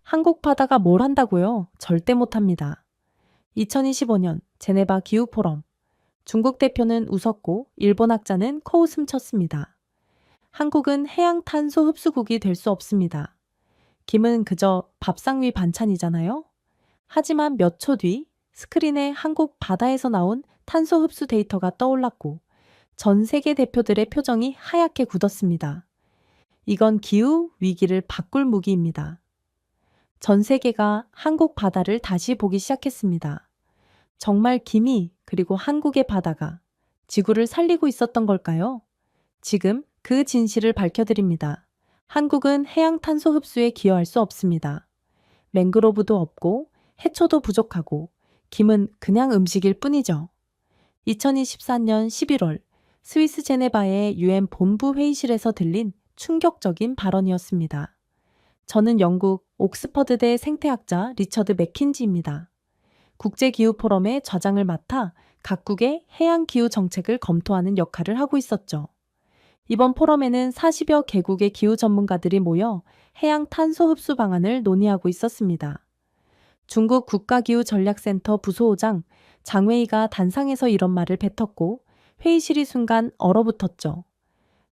한국 바다가 뭘 한다고요? 절대 못합니다. 2025년 제네바 기후포럼. 중국 대표는 웃었고 일본 학자는 코웃음 쳤습니다. 한국은 해양 탄소 흡수국이 될 수 없습니다. 김은 그저 밥상 위 반찬이잖아요? 하지만 몇 초 뒤 스크린에 한국 바다에서 나온 탄소 흡수 데이터가 떠올랐고 전 세계 대표들의 표정이 하얗게 굳었습니다. 이건 기후 위기를 바꿀 무기입니다. 전 세계가 한국 바다를 다시 보기 시작했습니다. 정말 김이 그리고 한국의 바다가 지구를 살리고 있었던 걸까요? 지금 그 진실을 밝혀드립니다. 한국은 해양 탄소 흡수에 기여할 수 없습니다. 맹그로브도 없고 해초도 부족하고 김은 그냥 음식일 뿐이죠. 2024년 11월 스위스 제네바의 유엔 본부 회의실에서 들린 충격적인 발언이었습니다. 저는 영국 옥스퍼드대 생태학자 리처드 맥킨지입니다. 국제기후포럼의 좌장을 맡아 각국의 해양기후 정책을 검토하는 역할을 하고 있었죠. 이번 포럼에는 40여 개국의 기후 전문가들이 모여 해양 탄소 흡수 방안을 논의하고 있었습니다. 중국 국가기후전략센터 부소오장 장웨이가 단상에서 이런 말을 뱉었고 회의실이 순간 얼어붙었죠.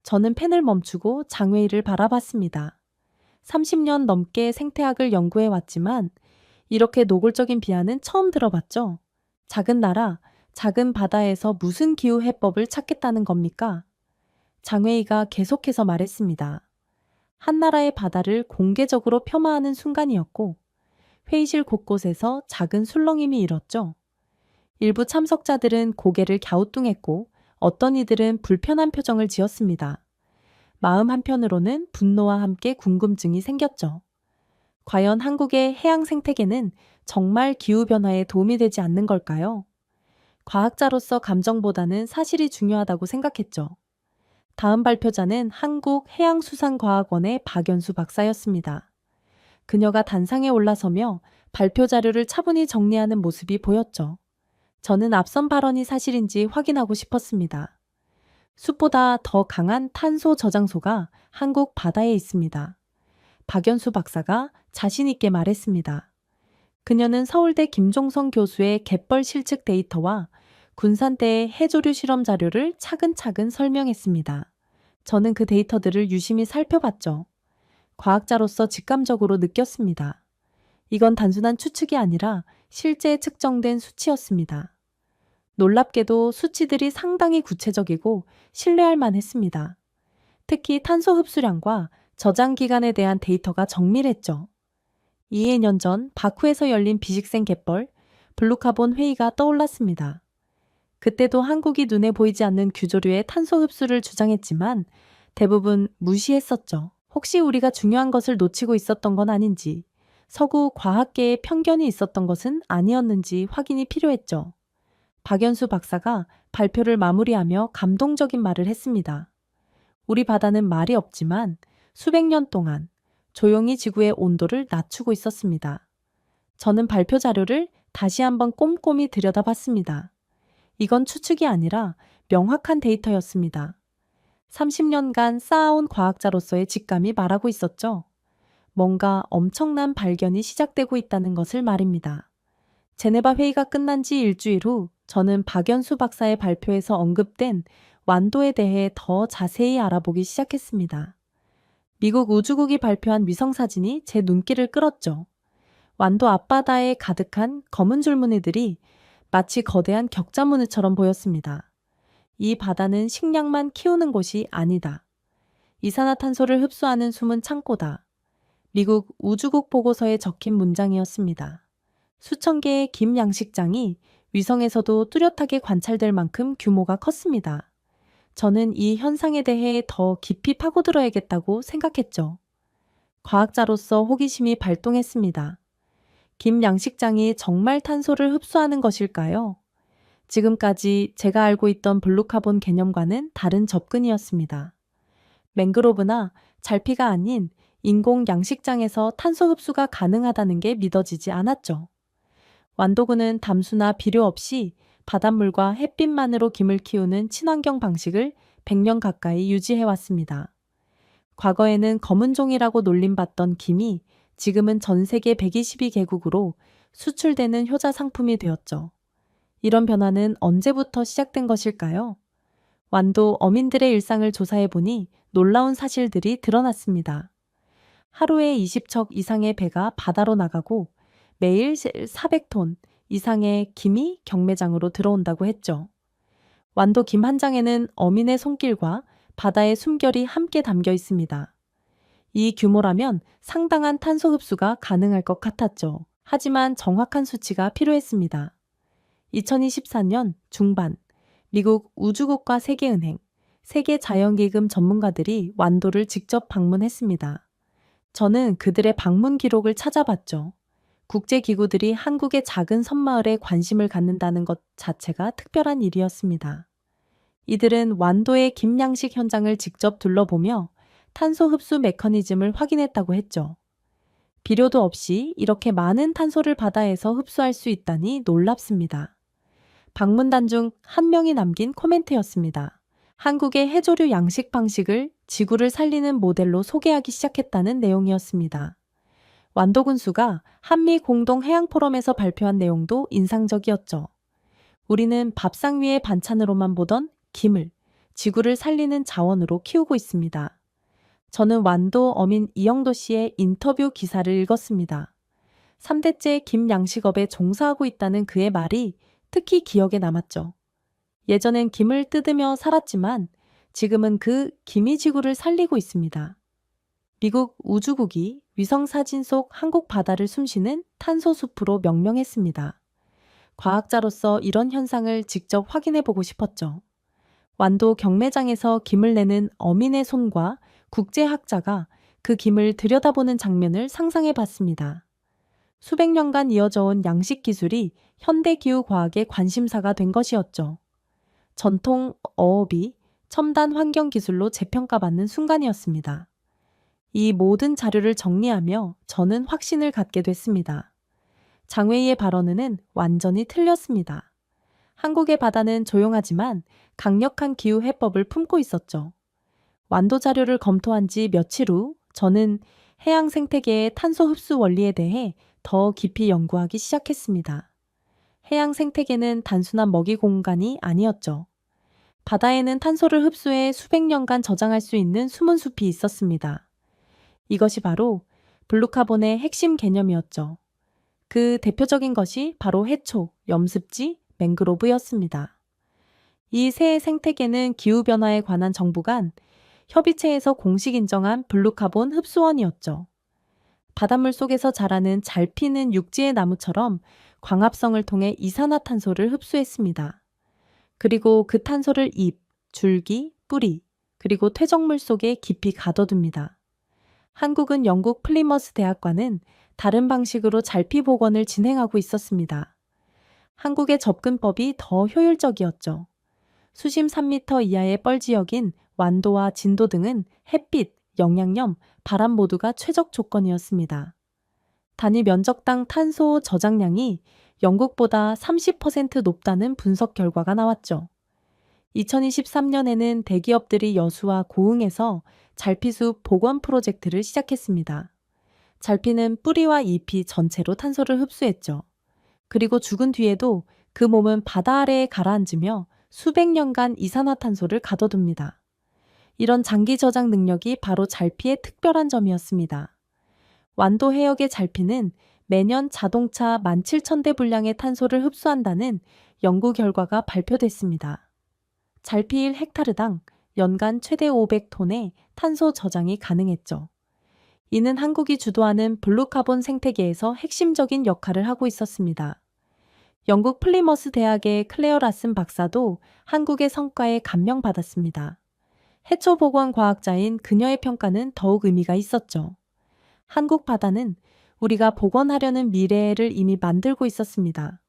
저는 펜을 멈추고 장웨이를 바라봤습니다. 30년 넘게 생태학을 연구해 왔지만 이렇게 노골적인 비하는 처음 들어봤죠. 작은 나라, 작은 바다에서 무슨 기후 해법을 찾겠다는 겁니까? 장웨이가 계속해서 말했습니다. 한 나라의 바다를 공개적으로 폄하하는 순간이었고 회의실 곳곳에서 작은 술렁임이 일었죠. 일부 참석자들은 고개를 갸우뚱했고 어떤 이들은 불편한 표정을 지었습니다. 마음 한편으로는 분노와 함께 궁금증이 생겼죠. 과연 한국의 해양 생태계는 정말 기후변화에 도움이 되지 않는 걸까요? 과학자로서 감정보다는 사실이 중요하다고 생각했죠. 다음 발표자는 한국해양수산과학원의 박연수 박사였습니다. 그녀가 단상에 올라서며 발표 자료를 차분히 정리하는 모습이 보였죠. 저는 앞선 발언이 사실인지 확인하고 싶었습니다. 숲보다 더 강한 탄소 저장소가 한국 바다에 있습니다. 박연수 박사가 자신 있게 말했습니다. 그녀는 서울대 김종성 교수의 갯벌 실측 데이터와 군산대의 해조류 실험 자료를 차근차근 설명했습니다. 저는 그 데이터들을 유심히 살펴봤죠. 과학자로서 직감적으로 느꼈습니다. 이건 단순한 추측이 아니라 실제 측정된 수치였습니다. 놀랍게도 수치들이 상당히 구체적이고 신뢰할 만했습니다. 특히 탄소 흡수량과 저장 기간에 대한 데이터가 정밀했죠. 2년 전 바쿠에서 열린 비식생 갯벌 블루카본 회의가 떠올랐습니다. 그때도 한국이 눈에 보이지 않는 규조류의 탄소 흡수를 주장했지만 대부분 무시했었죠. 혹시 우리가 중요한 것을 놓치고 있었던 건 아닌지, 서구 과학계의 편견이 있었던 것은 아니었는지 확인이 필요했죠. 박연수 박사가 발표를 마무리하며 감동적인 말을 했습니다. 우리 바다는 말이 없지만 수백 년 동안 조용히 지구의 온도를 낮추고 있었습니다. 저는 발표 자료를 다시 한번 꼼꼼히 들여다봤습니다. 이건 추측이 아니라 명확한 데이터였습니다. 30년간 쌓아온 과학자로서의 직감이 말하고 있었죠. 뭔가 엄청난 발견이 시작되고 있다는 것을 말입니다. 제네바 회의가 끝난 지 일주일 후 저는 박연수 박사의 발표에서 언급된 완도에 대해 더 자세히 알아보기 시작했습니다. 미국 우주국이 발표한 위성사진이 제 눈길을 끌었죠. 완도 앞바다에 가득한 검은 줄무늬들이 마치 거대한 격자무늬처럼 보였습니다. 이 바다는 식량만 키우는 곳이 아니다. 이산화탄소를 흡수하는 숨은 창고다. 미국 우주국 보고서에 적힌 문장이었습니다. 수천 개의 김 양식장이 위성에서도 뚜렷하게 관찰될 만큼 규모가 컸습니다. 저는 이 현상에 대해 더 깊이 파고들어야겠다고 생각했죠. 과학자로서 호기심이 발동했습니다. 김 양식장이 정말 탄소를 흡수하는 것일까요? 지금까지 제가 알고 있던 블루카본 개념과는 다른 접근이었습니다. 맹그로브나 잘피가 아닌 인공 양식장에서 탄소 흡수가 가능하다는 게 믿어지지 않았죠. 완도군은 담수나 비료 없이 바닷물과 햇빛만으로 김을 키우는 친환경 방식을 100년 가까이 유지해왔습니다. 과거에는 검은 종이라고 놀림받던 김이 지금은 전 세계 122개국으로 수출되는 효자 상품이 되었죠. 이런 변화는 언제부터 시작된 것일까요? 완도 어민들의 일상을 조사해보니 놀라운 사실들이 드러났습니다. 하루에 20척 이상의 배가 바다로 나가고 매일 400톤 이상의 김이 경매장으로 들어온다고 했죠. 완도 김 한 장에는 어민의 손길과 바다의 숨결이 함께 담겨 있습니다. 이 규모라면 상당한 탄소 흡수가 가능할 것 같았죠. 하지만 정확한 수치가 필요했습니다. 2024년 중반, 미국 우주국가 세계은행, 세계자연기금 전문가들이 완도를 직접 방문했습니다. 저는 그들의 방문 기록을 찾아봤죠. 국제기구들이 한국의 작은 섬마을에 관심을 갖는다는 것 자체가 특별한 일이었습니다. 이들은 완도의 김양식 현장을 직접 둘러보며 탄소 흡수 메커니즘을 확인했다고 했죠. 비료도 없이 이렇게 많은 탄소를 바다에서 흡수할 수 있다니 놀랍습니다. 방문단 중 한 명이 남긴 코멘트였습니다. 한국의 해조류 양식 방식을 지구를 살리는 모델로 소개하기 시작했다는 내용이었습니다. 완도 군수가 한미 공동 해양 포럼에서 발표한 내용도 인상적이었죠. 우리는 밥상 위의 반찬으로만 보던 김을 지구를 살리는 자원으로 키우고 있습니다. 저는 완도 어민 이영도 씨의 인터뷰 기사를 읽었습니다. 3대째 김 양식업에 종사하고 있다는 그의 말이 특히 기억에 남았죠. 예전엔 김을 뜯으며 살았지만 지금은 그 김이 지구를 살리고 있습니다. 미국 우주국이 위성사진 속 한국 바다를 숨쉬는 탄소 숲으로 명명했습니다. 과학자로서 이런 현상을 직접 확인해 보고 싶었죠. 완도 경매장에서 김을 내는 어민의 손과 국제학자가 그 김을 들여다보는 장면을 상상해 봤습니다. 수백 년간 이어져 온 양식 기술이 현대기후과학의 관심사가 된 것이었죠. 전통 어업이 첨단 환경 기술로 재평가받는 순간이었습니다. 이 모든 자료를 정리하며 저는 확신을 갖게 됐습니다. 장웨이의 발언은 완전히 틀렸습니다. 한국의 바다는 조용하지만 강력한 기후 해법을 품고 있었죠. 완도 자료를 검토한 지 며칠 후 저는 해양 생태계의 탄소 흡수 원리에 대해 더 깊이 연구하기 시작했습니다. 해양 생태계는 단순한 먹이 공간이 아니었죠. 바다에는 탄소를 흡수해 수백 년간 저장할 수 있는 숨은 숲이 있었습니다. 이것이 바로 블루카본의 핵심 개념이었죠. 그 대표적인 것이 바로 해초, 염습지, 맹그로브였습니다. 이 세 생태계는 기후변화에 관한 정부 간 협의체에서 공식 인정한 블루카본 흡수원이었죠. 바닷물 속에서 자라는 잘 피는 육지의 나무처럼 광합성을 통해 이산화탄소를 흡수했습니다. 그리고 그 탄소를 잎, 줄기, 뿌리, 그리고 퇴적물 속에 깊이 가둬둡니다. 한국은 영국 플리머스 대학과는 다른 방식으로 잘피 복원을 진행하고 있었습니다. 한국의 접근법이 더 효율적이었죠. 수심 3m 이하의 뻘지역인 완도와 진도 등은 햇빛, 영양염, 바람 모두가 최적 조건이었습니다. 단위 면적당 탄소 저장량이 영국보다 30% 높다는 분석 결과가 나왔죠. 2023년에는 대기업들이 여수와 고흥에서 잘피숲 복원 프로젝트를 시작했습니다. 잘피는 뿌리와 잎이 전체로 탄소를 흡수했죠. 그리고 죽은 뒤에도 그 몸은 바다 아래에 가라앉으며 수백 년간 이산화탄소를 가둬둡니다. 이런 장기 저장 능력이 바로 잘피의 특별한 점이었습니다. 완도 해역의 잘피는 매년 자동차 17,000대 분량의 탄소를 흡수한다는 연구 결과가 발표됐습니다. 잘피 1헥타르당 연간 최대 500톤의 탄소 저장이 가능했죠. 이는 한국이 주도하는 블루카본 생태계에서 핵심적인 역할을 하고 있었습니다. 영국 플리머스 대학의 클레어 라슨 박사도 한국의 성과에 감명받았습니다. 해초 복원 과학자인 그녀의 평가는 더욱 의미가 있었죠. 한국 바다는 우리가 복원하려는 미래를 이미 만들고 있었습니다.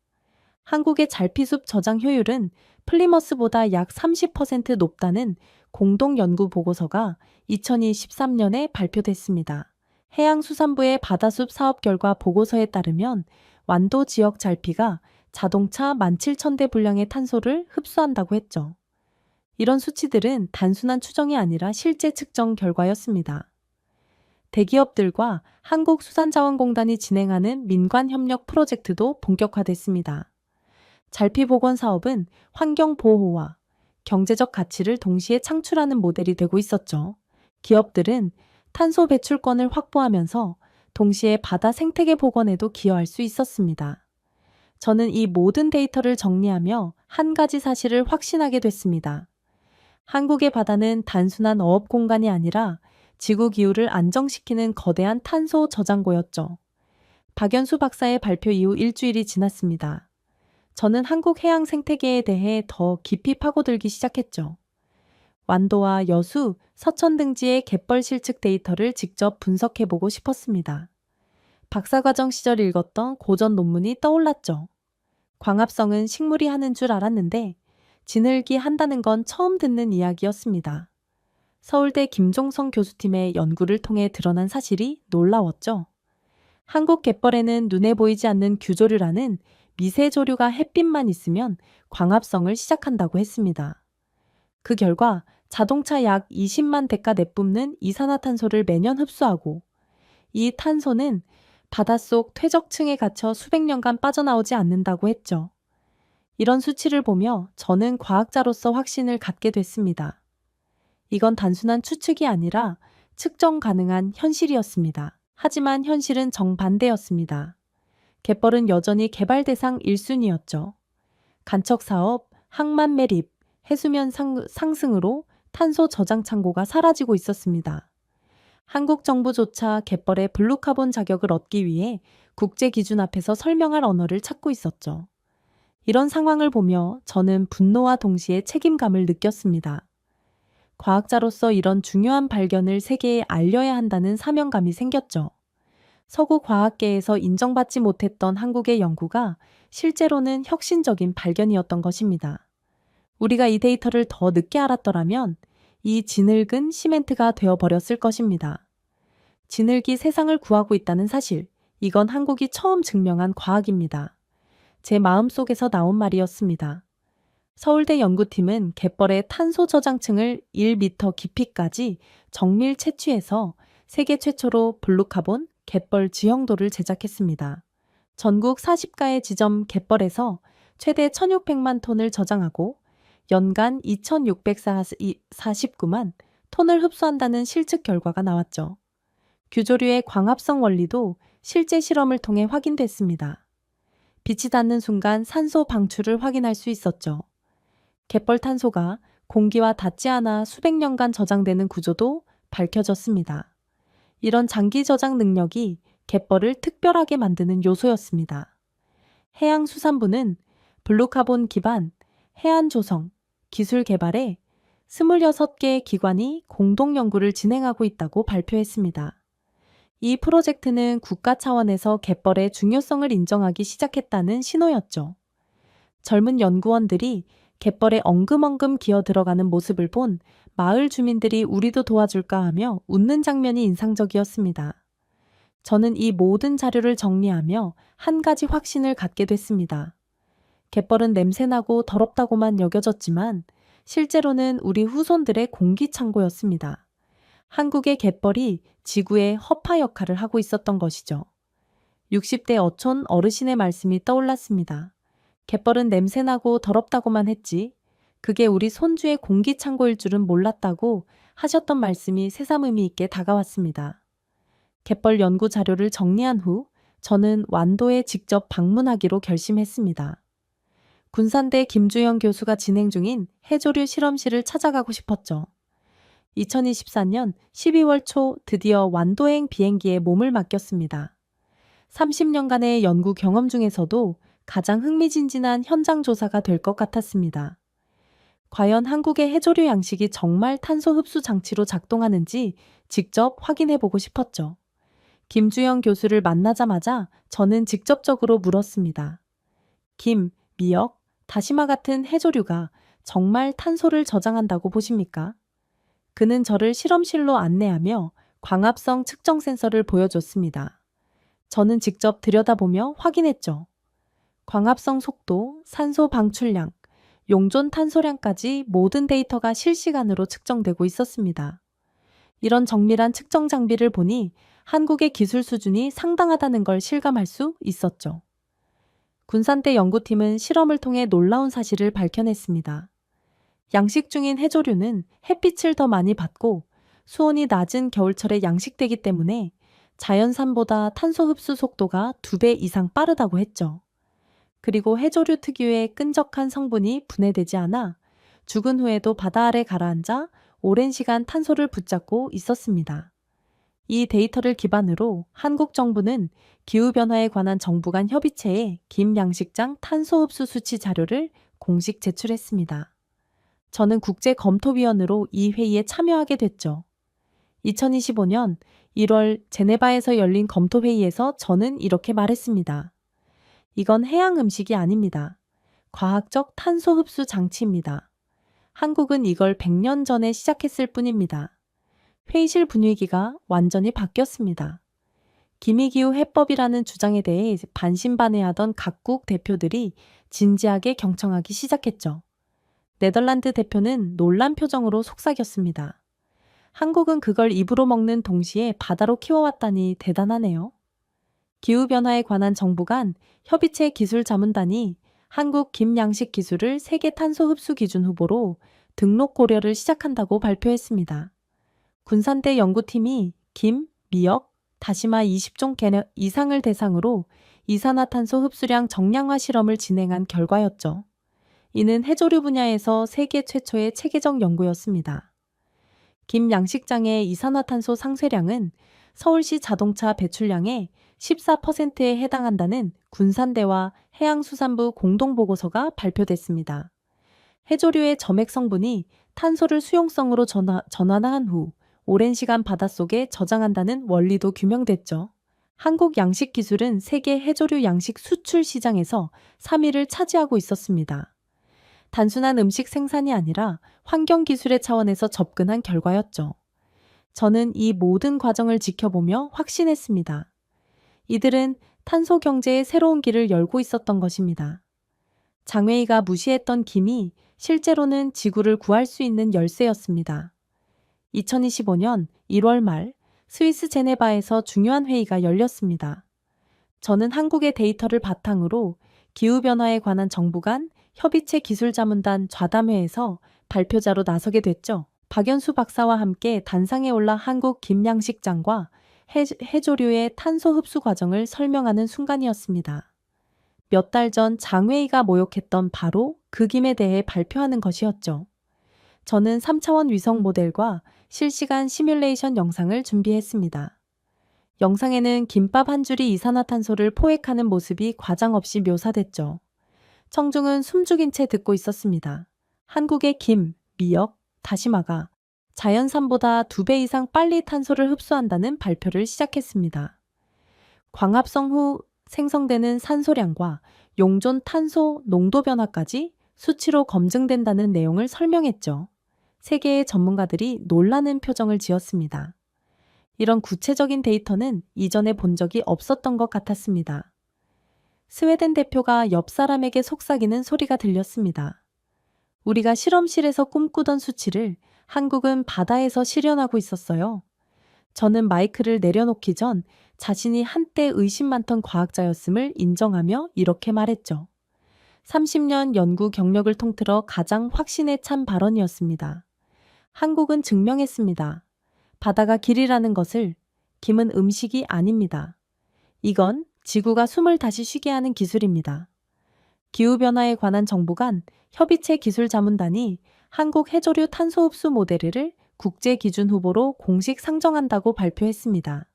한국의 잘피숲 저장 효율은 플리머스보다 약 30% 높다는 공동 연구 보고서가 2023년에 발표됐습니다. 해양수산부의 바다숲 사업 결과 보고서에 따르면 완도 지역 잘피가 자동차 17,000대 분량의 탄소를 흡수한다고 했죠. 이런 수치들은 단순한 추정이 아니라 실제 측정 결과였습니다. 대기업들과 한국수산자원공단이 진행하는 민관협력 프로젝트도 본격화됐습니다. 잘피복원 사업은 환경보호와 경제적 가치를 동시에 창출하는 모델이 되고 있었죠. 기업들은 탄소 배출권을 확보하면서 동시에 바다 생태계 복원에도 기여할 수 있었습니다. 저는 이 모든 데이터를 정리하며 한 가지 사실을 확신하게 됐습니다. 한국의 바다는 단순한 어업 공간이 아니라 지구 기후를 안정시키는 거대한 탄소 저장고였죠. 박연수 박사의 발표 이후 일주일이 지났습니다. 저는 한국 해양 생태계에 대해 더 깊이 파고들기 시작했죠. 완도와 여수, 서천 등지의 갯벌 실측 데이터를 직접 분석해보고 싶었습니다. 박사과정 시절 읽었던 고전 논문이 떠올랐죠. 광합성은 식물이 하는 줄 알았는데 지늘기 한다는 건 처음 듣는 이야기였습니다. 서울대 김종성 교수팀의 연구를 통해 드러난 사실이 놀라웠죠. 한국 갯벌에는 눈에 보이지 않는 규조류라는 미세조류가 햇빛만 있으면 광합성을 시작한다고 했습니다. 그 결과 자동차 약 20만 대가 내뿜는 이산화탄소를 매년 흡수하고 이 탄소는 바닷속 퇴적층에 갇혀 수백 년간 빠져나오지 않는다고 했죠. 이런 수치를 보며 저는 과학자로서 확신을 갖게 됐습니다. 이건 단순한 추측이 아니라 측정 가능한 현실이었습니다. 하지만 현실은 정반대였습니다. 갯벌은 여전히 개발 대상 1순위였죠. 간척 사업, 항만 매립, 해수면 상승으로 탄소 저장 창고가 사라지고 있었습니다. 한국 정부조차 갯벌의 블루카본 자격을 얻기 위해 국제 기준 앞에서 설명할 언어를 찾고 있었죠. 이런 상황을 보며 저는 분노와 동시에 책임감을 느꼈습니다. 과학자로서 이런 중요한 발견을 세계에 알려야 한다는 사명감이 생겼죠. 서구 과학계에서 인정받지 못했던 한국의 연구가 실제로는 혁신적인 발견이었던 것입니다. 우리가 이 데이터를 더 늦게 알았더라면 이 지늙은 시멘트가 되어버렸을 것입니다. 지늙이 세상을 구하고 있다는 사실, 이건 한국이 처음 증명한 과학입니다. 제 마음속에서 나온 말이었습니다. 서울대 연구팀은 갯벌의 탄소 저장층을 1m 깊이까지 정밀 채취해서 세계 최초로 블루카본 갯벌 지형도를 제작했습니다. 전국 40가의 지점 갯벌에서 최대 1,600만 톤을 저장하고 연간 2,649만 톤을 흡수한다는 실측 결과가 나왔죠. 규조류의 광합성 원리도 실제 실험을 통해 확인됐습니다. 빛이 닿는 순간 산소 방출을 확인할 수 있었죠. 갯벌 탄소가 공기와 닿지 않아 수백 년간 저장되는 구조도 밝혀졌습니다. 이런 장기 저장 능력이 갯벌을 특별하게 만드는 요소였습니다. 해양수산부는 블루카본 기반 해안 조성, 기술 개발에 26개의 기관이 공동 연구를 진행하고 있다고 발표했습니다. 이 프로젝트는 국가 차원에서 갯벌의 중요성을 인정하기 시작했다는 신호였죠. 젊은 연구원들이 갯벌에 엉금엉금 기어 들어가는 모습을 본 마을 주민들이 우리도 도와줄까 하며 웃는 장면이 인상적이었습니다. 저는 이 모든 자료를 정리하며 한 가지 확신을 갖게 됐습니다. 갯벌은 냄새나고 더럽다고만 여겨졌지만 실제로는 우리 후손들의 공기창고였습니다. 한국의 갯벌이 지구의 허파 역할을 하고 있었던 것이죠. 60대 어촌 어르신의 말씀이 떠올랐습니다. 갯벌은 냄새나고 더럽다고만 했지 그게 우리 손주의 공기창고일 줄은 몰랐다고 하셨던 말씀이 새삼 의미 있게 다가왔습니다. 갯벌 연구 자료를 정리한 후 저는 완도에 직접 방문하기로 결심했습니다. 군산대 김주영 교수가 진행 중인 해조류 실험실을 찾아가고 싶었죠. 2024년 12월 초 드디어 완도행 비행기에 몸을 맡겼습니다. 30년간의 연구 경험 중에서도 가장 흥미진진한 현장 조사가 될 것 같았습니다. 과연 한국의 해조류 양식이 정말 탄소 흡수 장치로 작동하는지 직접 확인해 보고 싶었죠. 김주영 교수를 만나자마자 저는 직접적으로 물었습니다. 김, 미역, 다시마 같은 해조류가 정말 탄소를 저장한다고 보십니까? 그는 저를 실험실로 안내하며 광합성 측정 센서를 보여줬습니다. 저는 직접 들여다보며 확인했죠. 광합성 속도, 산소 방출량, 용존 탄소량까지 모든 데이터가 실시간으로 측정되고 있었습니다. 이런 정밀한 측정 장비를 보니 한국의 기술 수준이 상당하다는 걸 실감할 수 있었죠. 군산대 연구팀은 실험을 통해 놀라운 사실을 밝혀냈습니다. 양식 중인 해조류는 햇빛을 더 많이 받고 수온이 낮은 겨울철에 양식되기 때문에 자연산보다 탄소 흡수 속도가 2배 이상 빠르다고 했죠. 그리고 해조류 특유의 끈적한 성분이 분해되지 않아 죽은 후에도 바다 아래 가라앉아 오랜 시간 탄소를 붙잡고 있었습니다. 이 데이터를 기반으로 한국 정부는 기후변화에 관한 정부 간 협의체에 김양식장 탄소 흡수 수치 자료를 공식 제출했습니다. 저는 국제검토위원으로 이 회의에 참여하게 됐죠. 2025년 1월 제네바에서 열린 검토회의에서 저는 이렇게 말했습니다. 이건 해양 음식이 아닙니다. 과학적 탄소 흡수 장치입니다. 한국은 이걸 100년 전에 시작했을 뿐입니다. 회의실 분위기가 완전히 바뀌었습니다. 기미기후 해법이라는 주장에 대해 반신반의하던 각국 대표들이 진지하게 경청하기 시작했죠. 네덜란드 대표는 놀란 표정으로 속삭였습니다. 한국은 그걸 입으로 먹는 동시에 바다로 키워왔다니 대단하네요. 기후변화에 관한 정부 간 협의체 기술자문단이 한국 김양식 기술을 세계 탄소 흡수 기준 후보로 등록 고려를 시작한다고 발표했습니다. 군산대 연구팀이 김, 미역, 다시마 20종 이상을 대상으로 이산화탄소 흡수량 정량화 실험을 진행한 결과였죠. 이는 해조류 분야에서 세계 최초의 체계적 연구였습니다. 김 양식장의 이산화탄소 상쇄량은 서울시 자동차 배출량의 14%에 해당한다는 군산대와 해양수산부 공동보고서가 발표됐습니다. 해조류의 점액 성분이 탄소를 수용성으로 전환한 후 오랜 시간 바닷속에 저장한다는 원리도 규명됐죠. 한국 양식 기술은 세계 해조류 양식 수출 시장에서 3위를 차지하고 있었습니다. 단순한 음식 생산이 아니라 환경 기술의 차원에서 접근한 결과였죠. 저는 이 모든 과정을 지켜보며 확신했습니다. 이들은 탄소 경제의 새로운 길을 열고 있었던 것입니다. 장웨이가 무시했던 김이 실제로는 지구를 구할 수 있는 열쇠였습니다. 2025년 1월 말 스위스 제네바에서 중요한 회의가 열렸습니다. 저는 한국의 데이터를 바탕으로 기후변화에 관한 정부 간 협의체 기술자문단 좌담회에서 발표자로 나서게 됐죠. 박연수 박사와 함께 단상에 올라 한국 김양식장과 해조류의 탄소 흡수 과정을 설명하는 순간이었습니다. 몇 달 전 장웨이가 모욕했던 바로 그 김에 대해 발표하는 것이었죠. 저는 3차원 위성 모델과 실시간 시뮬레이션 영상을 준비했습니다. 영상에는 김밥 한 줄이 이산화탄소를 포획하는 모습이 과장 없이 묘사됐죠. 청중은 숨죽인 채 듣고 있었습니다. 한국의 김, 미역, 다시마가 자연산보다 2배 이상 빨리 탄소를 흡수한다는 발표를 시작했습니다. 광합성 후 생성되는 산소량과 용존 탄소 농도 변화까지 수치로 검증된다는 내용을 설명했죠. 세계의 전문가들이 놀라는 표정을 지었습니다. 이런 구체적인 데이터는 이전에 본 적이 없었던 것 같았습니다. 스웨덴 대표가 옆 사람에게 속삭이는 소리가 들렸습니다. 우리가 실험실에서 꿈꾸던 수치를 한국은 바다에서 실현하고 있었어요. 저는 마이크를 내려놓기 전 자신이 한때 의심 많던 과학자였음을 인정하며 이렇게 말했죠. 30년 연구 경력을 통틀어 가장 확신에 찬 발언이었습니다. 한국은 증명했습니다. 바다가 길이라는 것을. 김은 음식이 아닙니다. 이건 지구가 숨을 다시 쉬게 하는 기술입니다. 기후변화에 관한 정부 간 협의체 기술자문단이 한국 해조류 탄소 흡수 모델을 국제 기준 후보로 공식 상정한다고 발표했습니다.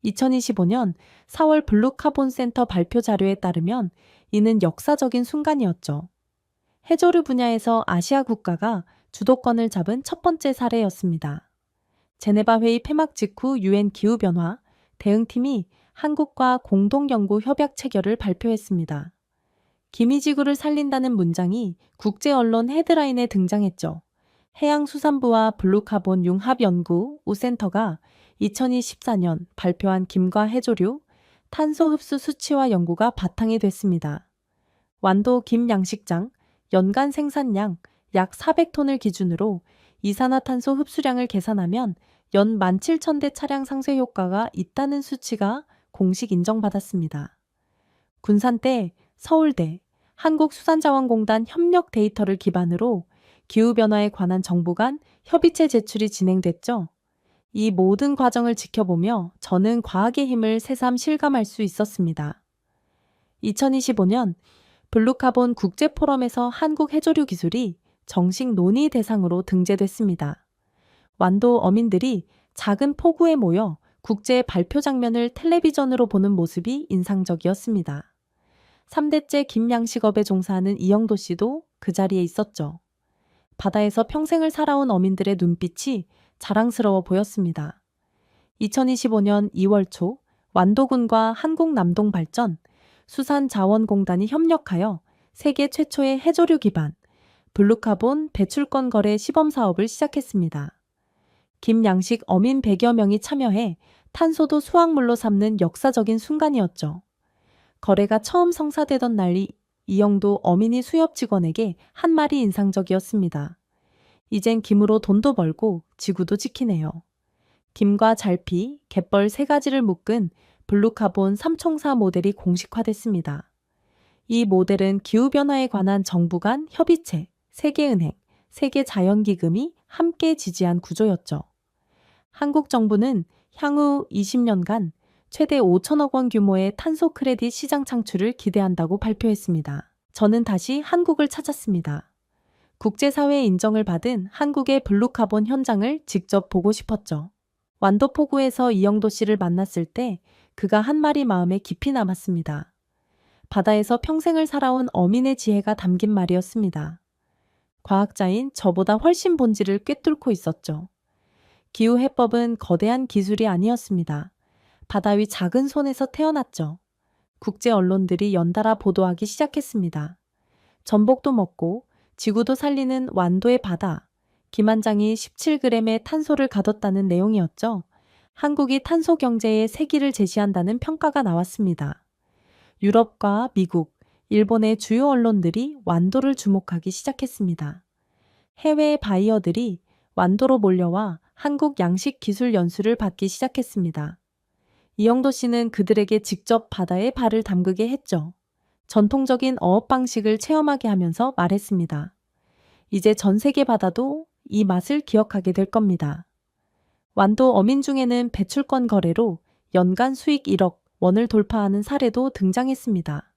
2025년 4월 블루카본 센터 발표 자료에 따르면 이는 역사적인 순간이었죠. 해조류 분야에서 아시아 국가가 주도권을 잡은 첫 번째 사례였습니다. 제네바 회의 폐막 직후 유엔 기후변화 대응팀이 한국과 공동연구 협약 체결을 발표했습니다. 기미지구를 살린다는 문장이 국제 언론 헤드라인에 등장했죠. 해양수산부와 블루카본 융합연구 우센터가 2024년 발표한 김과 해조류 탄소 흡수 수치와 연구가 바탕이 됐습니다. 완도 김 양식장 연간 생산량 약 400톤을 기준으로 이산화탄소 흡수량을 계산하면 연 17,000대 차량 상쇄 효과가 있다는 수치가 공식 인정받았습니다. 군산 때 서울대, 한국수산자원공단 협력 데이터를 기반으로 기후변화에 관한 정부 간 협의체 제출이 진행됐죠. 이 모든 과정을 지켜보며 저는 과학의 힘을 새삼 실감할 수 있었습니다. 2025년 블루카본 국제포럼에서 한국 해조류 기술이 정식 논의 대상으로 등재됐습니다. 완도 어민들이 작은 포구에 모여 국제 발표 장면을 텔레비전으로 보는 모습이 인상적이었습니다. 3대째 김양식업에 종사하는 이영도 씨도 그 자리에 있었죠. 바다에서 평생을 살아온 어민들의 눈빛이 자랑스러워 보였습니다. 2025년 2월 초 완도군과 한국남동발전, 수산자원공단이 협력하여 세계 최초의 해조류 기반 블루카본 배출권 거래 시범 사업을 시작했습니다. 김양식 어민 100여 명이 참여해 탄소도 수확물로 삼는 역사적인 순간이었죠. 거래가 처음 성사되던 날이 이영도 어민이 수협 직원에게 한 말이 인상적이었습니다. 이젠 김으로 돈도 벌고 지구도 지키네요. 김과 잘피, 갯벌 3가지를 묶은 블루카본 3총사 모델이 공식화됐습니다. 이 모델은 기후변화에 관한 정부 간 협의체, 세계은행, 세계자연기금이 함께 지지한 구조였죠. 한국 정부는 향후 20년간 최대 5천억 원 규모의 탄소 크레딧 시장 창출을 기대한다고 발표했습니다. 저는 다시 한국을 찾았습니다. 국제사회의 인정을 받은 한국의 블루카본 현장을 직접 보고 싶었죠. 완도포구에서 이영도 씨를 만났을 때 그가 한 말이 마음에 깊이 남았습니다. 바다에서 평생을 살아온 어민의 지혜가 담긴 말이었습니다. 과학자인 저보다 훨씬 본질을 꿰뚫고 있었죠. 기후해법은 거대한 기술이 아니었습니다. 바다 위 작은 손에서 태어났죠. 국제 언론들이 연달아 보도하기 시작했습니다. 전복도 먹고 지구도 살리는 완도의 바다, 김한장이 17g의 탄소를 가뒀다는 내용이었죠. 한국이 탄소 경제의 세기를 제시한다는 평가가 나왔습니다. 유럽과 미국, 일본의 주요 언론들이 완도를 주목하기 시작했습니다. 해외 바이어들이 완도로 몰려와 한국 양식 기술 연수를 받기 시작했습니다. 이영도 씨는 그들에게 직접 바다에 발을 담그게 했죠. 전통적인 어업 방식을 체험하게 하면서 말했습니다. 이제 전 세계 바다도 이 맛을 기억하게 될 겁니다. 완도 어민 중에는 배출권 거래로 연간 수익 1억 원을 돌파하는 사례도 등장했습니다.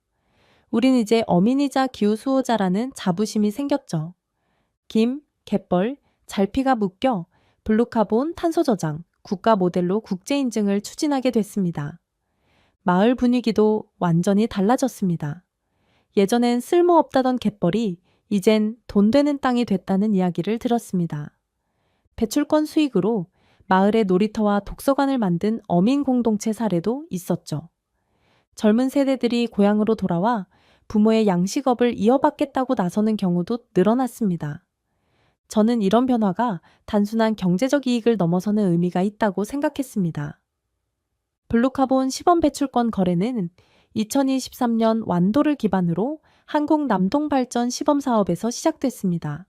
우린 이제 어민이자 기후 수호자라는 자부심이 생겼죠. 김, 갯벌, 잘피가 묶여 블루카본 탄소 저장 국가 모델로 국제 인증을 추진하게 됐습니다. 마을 분위기도 완전히 달라졌습니다. 예전엔 쓸모없다던 갯벌이 이젠 돈 되는 땅이 됐다는 이야기를 들었습니다. 배출권 수익으로 마을의 놀이터와 독서관을 만든 어민 공동체 사례도 있었죠. 젊은 세대들이 고향으로 돌아와 부모의 양식업을 이어받겠다고 나서는 경우도 늘어났습니다. 저는 이런 변화가 단순한 경제적 이익을 넘어서는 의미가 있다고 생각했습니다. 블루카본 시범 배출권 거래는 2023년 완도를 기반으로 한국남동발전 시범사업에서 시작됐습니다.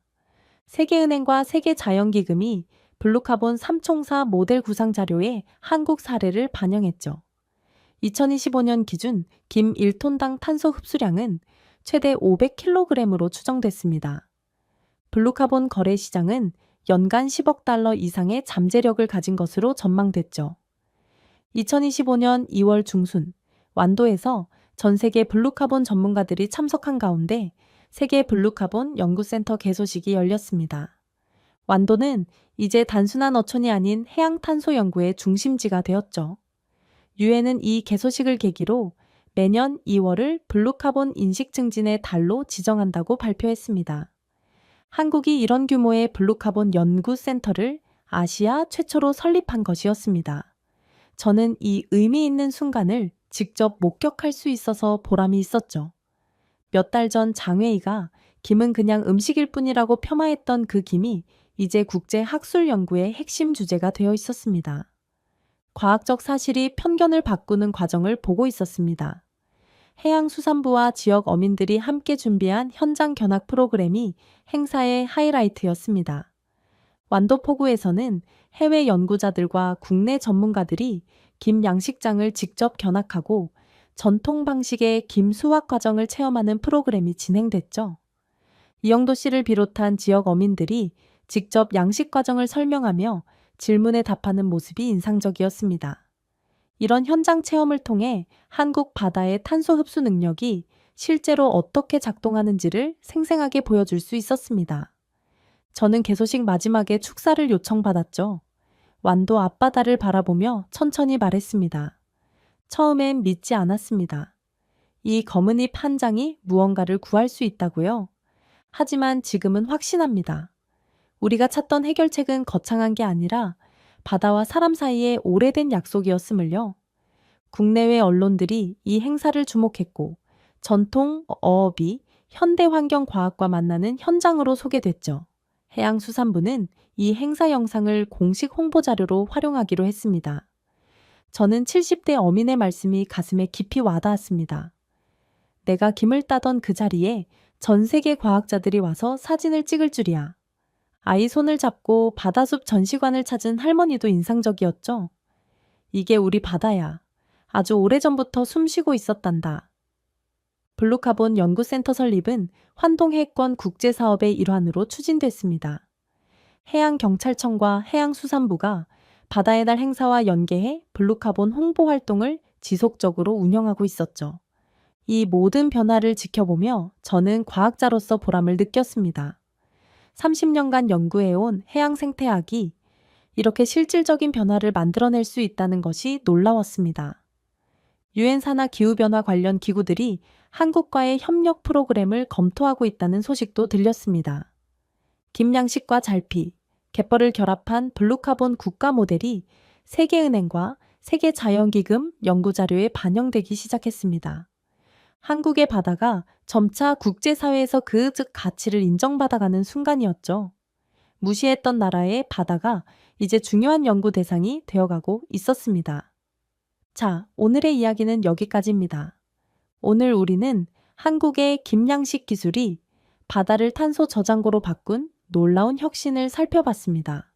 세계은행과 세계자연기금이 블루카본 3총사 모델 구상 자료에 한국 사례를 반영했죠. 2025년 기준 김 1톤당 탄소 흡수량은 최대 500kg으로 추정됐습니다. 블루카본 거래 시장은 연간 10억 달러 이상의 잠재력을 가진 것으로 전망됐죠. 2025년 2월 중순 완도에서 전 세계 블루카본 전문가들이 참석한 가운데 세계 블루카본 연구센터 개소식이 열렸습니다. 완도는 이제 단순한 어촌이 아닌 해양탄소 연구의 중심지가 되었죠. 유엔은 이 개소식을 계기로 매년 2월을 블루카본 인식 증진의 달로 지정한다고 발표했습니다. 한국이 이런 규모의 블루카본 연구센터를 아시아 최초로 설립한 것이었습니다. 저는 이 의미 있는 순간을 직접 목격할 수 있어서 보람이 있었죠. 몇 달 전 장회의가 김은 그냥 음식일 뿐이라고 폄하했던 그 김이 이제 국제 학술 연구의 핵심 주제가 되어 있었습니다. 과학적 사실이 편견을 바꾸는 과정을 보고 있었습니다. 해양수산부와 지역 어민들이 함께 준비한 현장 견학 프로그램이 행사의 하이라이트였습니다. 완도 포구에서는 해외 연구자들과 국내 전문가들이 김 양식장을 직접 견학하고 전통 방식의 김 수확 과정을 체험하는 프로그램이 진행됐죠. 이영도 씨를 비롯한 지역 어민들이 직접 양식 과정을 설명하며 질문에 답하는 모습이 인상적이었습니다. 이런 현장 체험을 통해 한국 바다의 탄소 흡수 능력이 실제로 어떻게 작동하는지를 생생하게 보여줄 수 있었습니다. 저는 개소식 마지막에 축사를 요청받았죠. 완도 앞바다를 바라보며 천천히 말했습니다. 처음엔 믿지 않았습니다. 이 검은 잎 한 장이 무언가를 구할 수 있다고요? 하지만 지금은 확신합니다. 우리가 찾던 해결책은 거창한 게 아니라 바다와 사람 사이의 오래된 약속이었음을요. 국내외 언론들이 이 행사를 주목했고 전통 어업이 현대 환경과학과 만나는 현장으로 소개됐죠. 해양수산부는 이 행사 영상을 공식 홍보 자료로 활용하기로 했습니다. 저는 70대 어민의 말씀이 가슴에 깊이 와닿았습니다. 내가 김을 따던 그 자리에 전 세계 과학자들이 와서 사진을 찍을 줄이야. 아이 손을 잡고 바다숲 전시관을 찾은 할머니도 인상적이었죠. 이게 우리 바다야. 아주 오래전부터 숨쉬고 있었단다. 블루카본 연구센터 설립은 환동해권 국제사업의 일환으로 추진됐습니다. 해양경찰청과 해양수산부가 바다의 날 행사와 연계해 블루카본 홍보 활동을 지속적으로 운영하고 있었죠. 이 모든 변화를 지켜보며 저는 과학자로서 보람을 느꼈습니다. 30년간 연구해온 해양 생태학이 이렇게 실질적인 변화를 만들어낼 수 있다는 것이 놀라웠습니다. 유엔 산하 기후변화 관련 기구들이 한국과의 협력 프로그램을 검토하고 있다는 소식도 들렸습니다. 김양식과 잘피, 갯벌을 결합한 블루카본 국가 모델이 세계은행과 세계자연기금 연구자료에 반영되기 시작했습니다. 한국의 바다가 점차 국제사회에서 그 가치를 인정받아가는 순간이었죠. 무시했던 나라의 바다가 이제 중요한 연구 대상이 되어가고 있었습니다. 자, 오늘의 이야기는 여기까지입니다. 오늘 우리는 한국의 김양식 기술이 바다를 탄소 저장고로 바꾼 놀라운 혁신을 살펴봤습니다.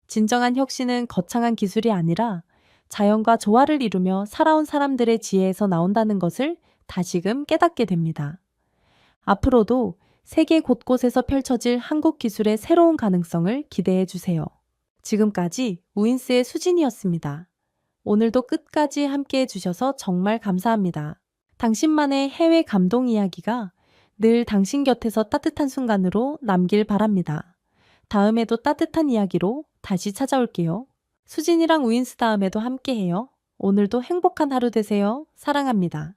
진정한 혁신은 거창한 기술이 아니라 자연과 조화를 이루며 살아온 사람들의 지혜에서 나온다는 것을 다시금 깨닫게 됩니다. 앞으로도 세계 곳곳에서 펼쳐질 한국 기술의 새로운 가능성을 기대해 주세요. 지금까지 우인스의 수진이었습니다. 오늘도 끝까지 함께 해주셔서 정말 감사합니다. 당신만의 해외 감동 이야기가 늘 당신 곁에서 따뜻한 순간으로 남길 바랍니다. 다음에도 따뜻한 이야기로 다시 찾아올게요. 수진이랑 우인스 다음에도 함께해요. 오늘도 행복한 하루 되세요. 사랑합니다.